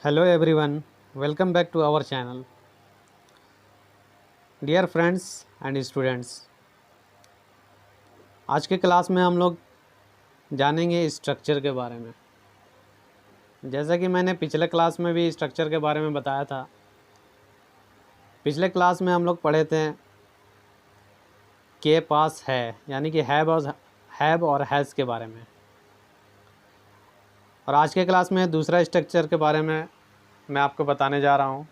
Hello everyone, welcome back to our channel. Dear friends and students, आज के class में हम लोग जानेंगे स्ट्रक्चर के बारे में। जैसा कि मैंने पिछले क्लास में भी स्ट्रक्चर के बारे में बताया था। पिछले क्लास में हम लोग पढ़े थे के पास है, यानी कि हैव और हैज़ के बारे में। और आज के क्लास में दूसरा स्ट्रक्चर के बारे में मैं आपको बताने जा रहा हूँ।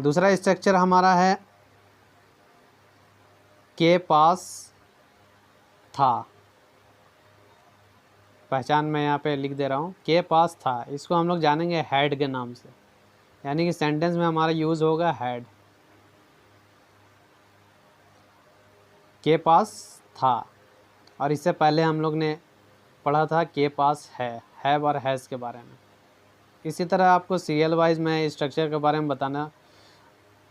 दूसरा स्ट्रक्चर हमारा है के पास था। पहचान मैं यहाँ पे लिख दे रहा हूँ, के पास था। इसको हम लोग जानेंगे हैड के नाम से, यानी कि सेंटेंस में हमारा यूज़ होगा हैड। के पास था, और इससे पहले हम लोग ने पढ़ा था के पास हैव और हैज़ के बारे में। इसी तरह आपको सीरियल वाइज मैं स्ट्रक्चर के बारे में बताना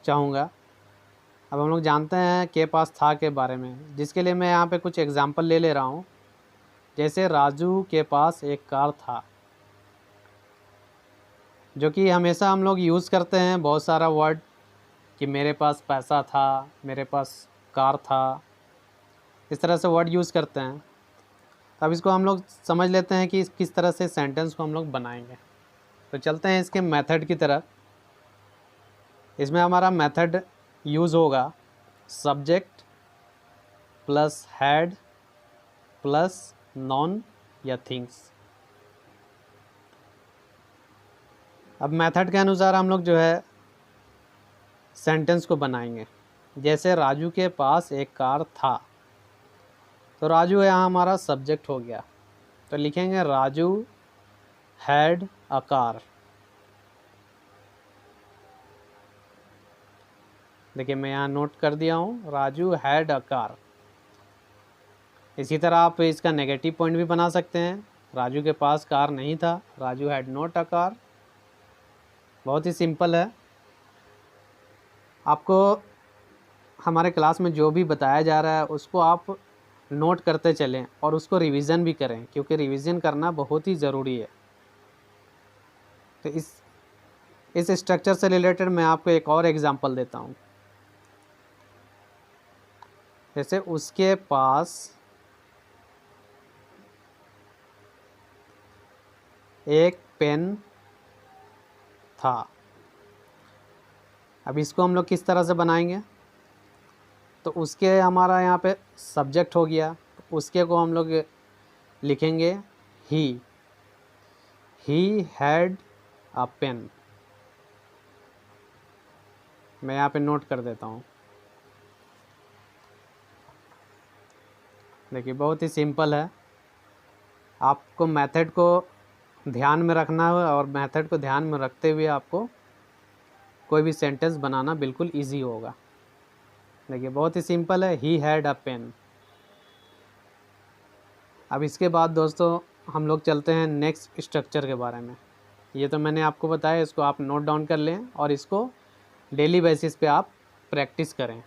चाहूँगा। अब हम लोग जानते हैं के पास था के बारे में, जिसके लिए मैं यहाँ पे कुछ एग्जांपल ले रहा हूँ। जैसे राजू के पास एक कार था, जो कि हमेशा हम लोग यूज़ करते हैं बहुत सारा वर्ड कि मेरे पास पैसा था, मेरे पास कार था, इस तरह से वर्ड यूज़ करते हैं। अब इसको हम लोग समझ लेते हैं कि किस तरह से सेंटेंस को हम लोग बनाएंगे। तो चलते हैं इसके मेथड की तरफ। इसमें हमारा मेथड यूज़ होगा subject plus had plus non या थिंग्स। अब मेथड के अनुसार हम लोग जो है सेंटेंस को बनाएंगे। जैसे राजू के पास एक कार था, तो राजू यहाँ हमारा सब्जेक्ट हो गया, तो लिखेंगे राजू हैड अ कार। देखिए मैं यहाँ नोट कर दिया हूँ, राजू हैड अ कार। इसी तरह आप इसका नेगेटिव पॉइंट भी बना सकते हैं। राजू के पास कार नहीं था, Raju had not a car. बहुत ही सिंपल है। आपको हमारे क्लास में जो भी बताया जा रहा है उसको आप नोट करते चलें और उसको रिवीजन भी करें, क्योंकि रिवीजन करना बहुत ही ज़रूरी है। तो इस स्ट्रक्चर से रिलेटेड मैं आपको एक और एग्जांपल देता हूँ। जैसे उसके पास एक पेन था। अब इसको हम लोग किस तरह से बनाएंगे? तो उसके हमारा यहाँ पे सब्जेक्ट हो गया, तो उसके को हम लोग लिखेंगे ही हैड अ पेन। मैं यहाँ पे नोट कर देता हूँ। देखिए बहुत ही सिंपल है। आपको मेथड को ध्यान में रखना है, और मेथड को ध्यान में रखते हुए आपको कोई भी सेंटेंस बनाना बिल्कुल इजी होगा। देखिए बहुत ही सिंपल है, ही हैड अ पेन। अब इसके बाद दोस्तों हम लोग चलते हैं नेक्स्ट स्ट्रक्चर के बारे में। ये तो मैंने आपको बताया, इसको आप नोट डाउन कर लें और इसको डेली बेसिस पे आप प्रैक्टिस करें।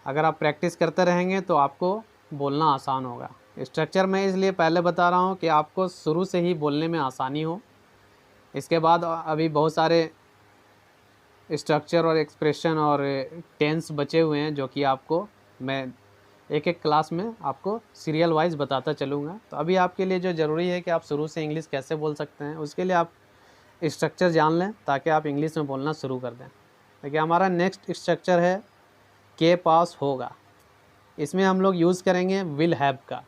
अगर आप प्रैक्टिस करते रहेंगे तो आपको बोलना आसान होगा। स्ट्रक्चर मैं इसलिए पहले बता रहा हूँ कि आपको शुरू से ही बोलने में आसानी हो। इसके बाद अभी बहुत सारे स्ट्रक्चर और एक्सप्रेशन और टेंस बचे हुए हैं, जो कि आपको मैं एक एक क्लास में आपको सीरियल वाइज बताता चलूँगा। तो अभी आपके लिए जो ज़रूरी है कि आप शुरू से इंग्लिश कैसे बोल सकते हैं, उसके लिए आप स्ट्रक्चर जान लें, ताकि आप इंग्लिश में बोलना शुरू कर दें। देखिए हमारा नेक्स्ट स्ट्रक्चर है के पास होगा। इसमें हम लोग यूज़ करेंगे विल हैव का।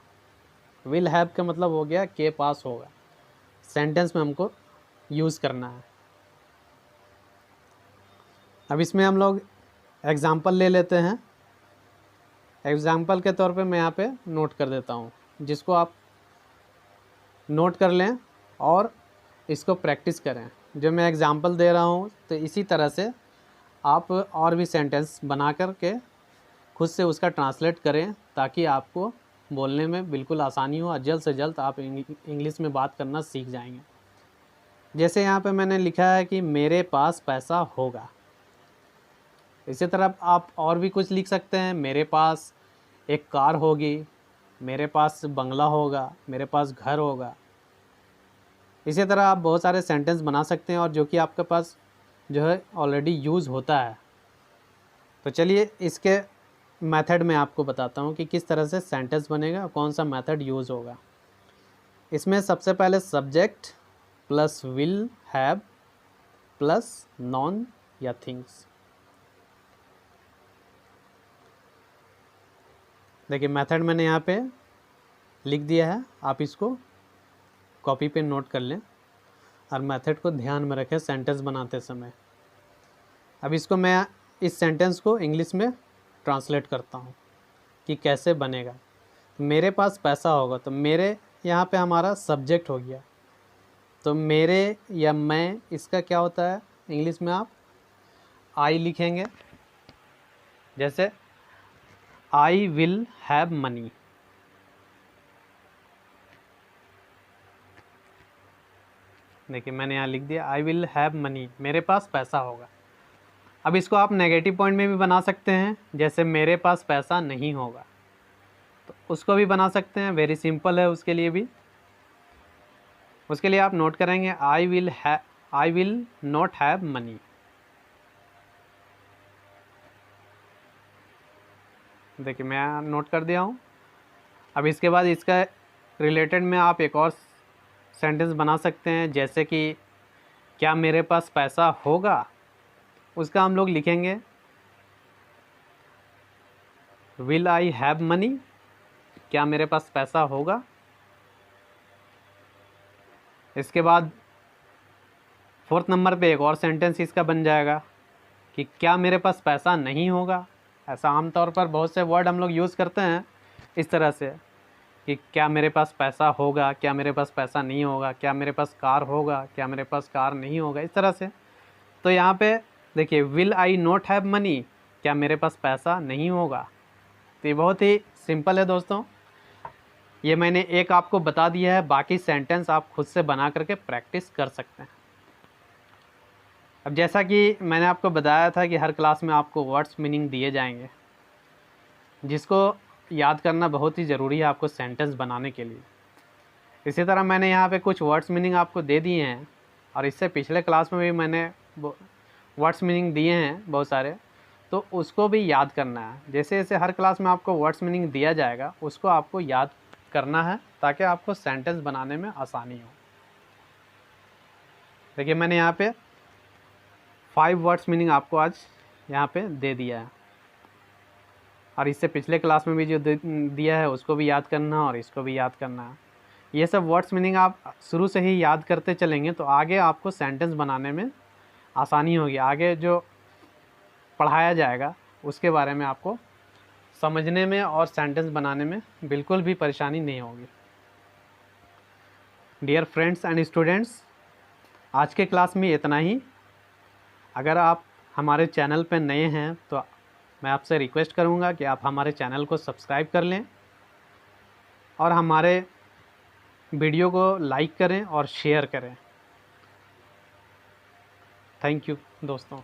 विल हैव का मतलब हो गया के पास होगा। सेंटेंस में हमको यूज़ करना है। अब इसमें हम लोग एग्ज़ाम्पल ले लेते हैं। एग्ज़ाम्पल के तौर पे मैं यहाँ पे नोट कर देता हूँ, जिसको आप नोट कर लें और इसको प्रैक्टिस करें। जो मैं एग्ज़ाम्पल दे रहा हूँ, तो इसी तरह से आप और भी सेंटेंस बना कर के खुद से उसका ट्रांसलेट करें, ताकि आपको बोलने में बिल्कुल आसानी हो और जल्द से जल्द आप इंग्लिश में बात करना सीख जाएंगे। जैसे यहाँ पे मैंने लिखा है कि मेरे पास पैसा होगा। इसी तरह आप और भी कुछ लिख सकते हैं। मेरे पास एक कार होगी, मेरे पास बंगला होगा, मेरे पास घर होगा। इसी तरह आप बहुत सारे सेंटेंस बना सकते हैं और जो कि आपके पास जो है ऑलरेडी यूज़ होता है। तो चलिए इसके मेथड में आपको बताता हूँ कि किस तरह से सेंटेंस बनेगा और कौन सा मेथड यूज़ होगा। इसमें सबसे पहले subject plus will have plus non या थिंग्स। देखिए मेथड मैंने यहाँ पे लिख दिया है, आप इसको कॉपी पे नोट कर लें और मेथड को ध्यान में रखें सेंटेंस बनाते समय। अब इसको मैं इस सेंटेंस को इंग्लिश में ट्रांसलेट करता हूँ कि कैसे बनेगा। मेरे पास पैसा होगा, तो मेरे यहाँ पे हमारा सब्जेक्ट हो गया, तो मेरे या मैं, इसका क्या होता है इंग्लिश में आप आई लिखेंगे। जैसे आई विल हैव मनी, देखिए मैंने यहाँ लिख दिया आई विल हैव मनी, मेरे पास पैसा होगा। अब इसको आप नेगेटिव पॉइंट में भी बना सकते हैं, जैसे मेरे पास पैसा नहीं होगा, तो उसको भी बना सकते हैं, वेरी सिंपल है उसके लिए भी। उसके लिए आप नोट करेंगे I will not have money. देखिए मैं यहाँ नोट कर दिया हूँ। अब इसके बाद इसका रिलेटेड में आप एक और सेंटेंस बना सकते हैं, जैसे कि क्या मेरे पास पैसा होगा, उसका हम लोग लिखेंगे विल आई हैव मनी, क्या मेरे पास पैसा होगा। इसके बाद 4th नंबर पे एक और सेंटेंस इसका बन जाएगा कि क्या मेरे पास पैसा नहीं होगा। ऐसा आमतौर पर बहुत से वर्ड हम लोग यूज़ करते हैं इस तरह से कि क्या मेरे पास पैसा होगा, क्या मेरे पास पैसा नहीं होगा, क्या मेरे पास कार होगा, क्या मेरे पास कार नहीं होगा, इस तरह से। तो यहाँ पे देखिए will I not have money, क्या मेरे पास पैसा नहीं होगा। तो ये बहुत ही सिंपल है दोस्तों, ये मैंने एक आपको बता दिया है, बाकी सेंटेंस आप खुद से बना करके प्रैक्टिस कर सकते हैं। अब जैसा कि मैंने आपको बताया था कि हर क्लास में आपको वर्ड्स मीनिंग दिए जाएंगे, जिसको याद करना बहुत ही ज़रूरी है आपको सेंटेंस बनाने के लिए। इसी तरह मैंने यहाँ पे कुछ वर्ड्स मीनिंग आपको दे दिए हैं, और इससे पिछले क्लास में भी मैंने वर्ड्स मीनिंग दिए हैं बहुत सारे, तो उसको भी याद करना है। जैसे जैसे हर क्लास में आपको वर्ड्स मीनिंग दिया जाएगा, उसको आपको याद करना है ताकि आपको सेंटेंस बनाने में आसानी हो। देखिए मैंने यहाँ पे 5 वर्ड्स मीनिंग आपको आज यहाँ पे दे दिया है, और इससे पिछले क्लास में भी जो दिया है उसको भी याद करना है और इसको भी याद करना है। ये सब वर्ड्स मीनिंग आप शुरू से ही याद करते चलेंगे तो आगे आपको सेंटेंस बनाने में आसानी होगी। आगे जो पढ़ाया जाएगा उसके बारे में आपको समझने में और सेंटेंस बनाने में बिल्कुल भी परेशानी नहीं होगी। डियर फ्रेंड्स एंड स्टूडेंट्स, आज के क्लास में इतना ही। अगर आप हमारे चैनल पर नए हैं तो मैं आपसे रिक्वेस्ट करूंगा कि आप हमारे चैनल को सब्सक्राइब कर लें और हमारे वीडियो को लाइक करें और शेयर करें। थैंक यू दोस्तों।